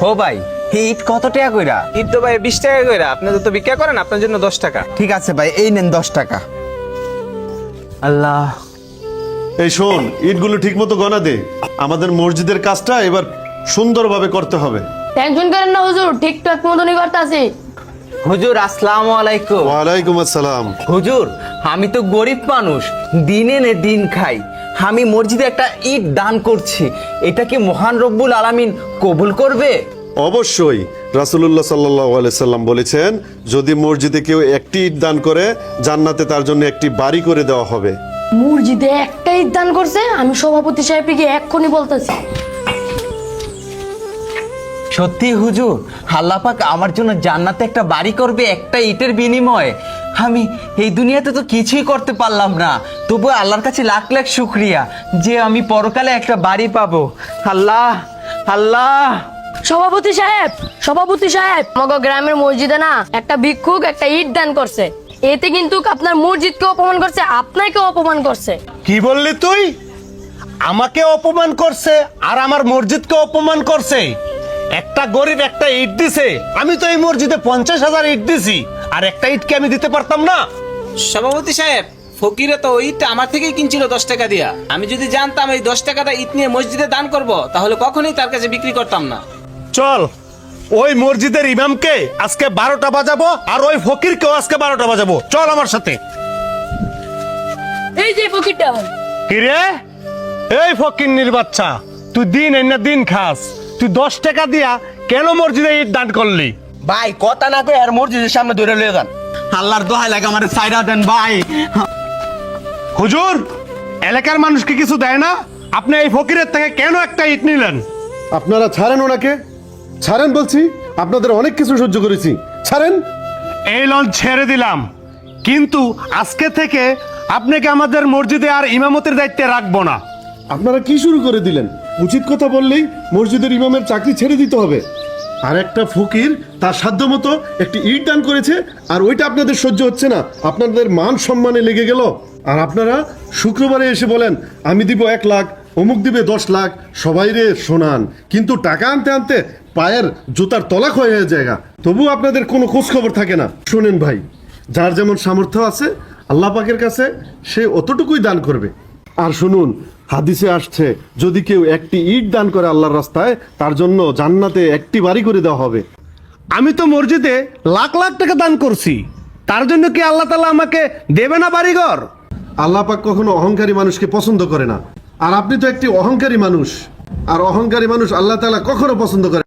ও ভাই, ইট কত টাকা কইরা? ঈদ তো ভাই 20 টাকা করে, আপনি তো ভিক্ষা করেন, আপনার জন্য 10 টাকা। ঠিক আছে ভাই, এই নেন 10 টাকা। আল্লাহ, এই শোন, ইটগুলো ঠিক মতো গনা দে। আমাদের মসজিদের কাজটা এবার সুন্দরভাবে করতে হবে। টেনশন করেন না হুজুর, ঠিকঠাক মতনই করতেছি। হুজুর আসসালামু আলাইকুম। ওয়ালাইকুম আসসালাম। হুজুর, আমি তো গরিব মানুষ, দিন এনে দিন খাই। আমি মসজিদে একটা ইট দান করছি, এটা কি মহান রব্বুল আলামিন কবুল করবে? অবশ্যই। রাসূলুল্লাহ সাল্লাল্লাহু আলাইহি সাল্লাম বলেছেন, যদি মসজিদে কেউ একটি ইট দান করে, জান্নাতে তার জন্য একটি বাড়ি করে দেওয়া হবে। মসজিদে একটাই দান করছে, আমি সভাপতি সাহেবকে গিয়ে এক্ষুনি বলতেছি। সত্যি হুজুর, আল্লাহ পাক আমার জন্য জান্নাতে একটা বাড়ি করবে একটা ইটের বিনিময়ে। আমি এই দুনিয়াতে তো কিছুই করতে পারলাম না, তবু আল্লাহর কাছে লাখ লাখ শুকরিয়া যে আমি পরকালে একটা বাড়ি পাবো। আল্লাহ আল্লাহ। সভাপতি সাহেব, সভাপতি সাহেব, আমাকে গ্রামের মসজিদে না একটা ভিক্ষুক একটা ইট দান করছে। এতে কিন্তু আপনার মসজিদকে অপমান করছে, আপনাকে অপমান করছে। কি বললি তুই? আমাকে অপমান করছে আর আমার মসজিদকে অপমান করছে? একটা গরিব একটা ইট দিছে, আমি তো এই মসজিদে 50,000 ইট দিছি, আর একটা ইটকে আমি দিতে পারতাম না? সভাপতি সাহেব, ফকিরে তো ওই ইটটা আমার থেকেই কিনছিল 10 টাকা দিয়া। আমি যদি জানতাম এই 10 টাকাটা ইট নিয়ে মসজিদে দান করব, তাহলে কখনোই তার কাছে বিক্রি করতাম না। চল, ওই মসজিদের ইমামকে আজকে 12টা বাজাবো, আর ওই ফকিরকেও আজকে 12টা বাজাবো। চল আমার সাথে। এই যে ফকিরটা, কি রে? এই ফকিন্নির বাচ্চা, তুই দিন এনে দিন খাস, তুই 10 টাকা দিয়া কেন মসজিদে ইট দান করলি? ভাই কথা না কই আর মসজিদের সামনে ধরে লয়ে যান। আল্লাহর দোহাই লাগে আমারে সাইরা দেন ভাই। হুজুর, এলাকার মানুষকে কিছু দেয় না, আপনি এই ফকিরের থেকে কেন একটা ইট নিলেন? আপনারা ছাড়েন ওনাকে, ছাড়েন বলছি। আপনাদের অনেক কিছু সহ্য করেছি, ছাড়েন। এই লঞ্চ ছেড়ে দিলাম, কিন্তু আজকে থেকে আপনাকে আমাদের মসজিদে আর ইমামতির দায়িত্বে রাখবো না। আপনারা কি শুরু করে দিলেন? উচিত কথা বললেই মসজিদের ইমামের চাকরি ছেড়ে দিতে হবে। আর একটা ফকির তার সাধ্য মতো একটি ইট দান করেছে, আর ওইটা আপনাদের সহ্য হচ্ছে না, আপনাদের মান সম্মানে লেগে গেল। আর আপনারা শুক্রবারে এসে বলেন আমি দিব 1 লাখ, অমুক দিবে 10 লাখ, সবাই রে শোনান, কিন্তু টাকা আনতে আনতে পায়ের জুতার তলা ক্ষয় হয়ে জায়গা, তবু আপনাদের কোনো খোঁজ খবর থাকে না। শোনেন ভাই, যার যেমন সামর্থ্য আছে আল্লাহ পাকের কাছে সে অতটুকুই দান করবে। আর শুনুন, হাদিসে আসছে, যদি কেউ একটি ইট দান করে আল্লাহর রাস্তায়, তার জন্য জান্নাতে একটি বাড়ি করে দেওয়া হবে। আমি তো মসজিদে লাখ লাখ টাকা দান করছি, তার জন্য কি আল্লাহ তাআলা আমাকে দেবে না বাড়িঘর? আল্লাহ পাক কখনো অহংকারী মানুষকে পছন্দ করে না, আর আপনি তো একটি অহংকারী মানুষ, আর অহংকারী মানুষ আল্লাহ তাআলা কখনো পছন্দ করে না।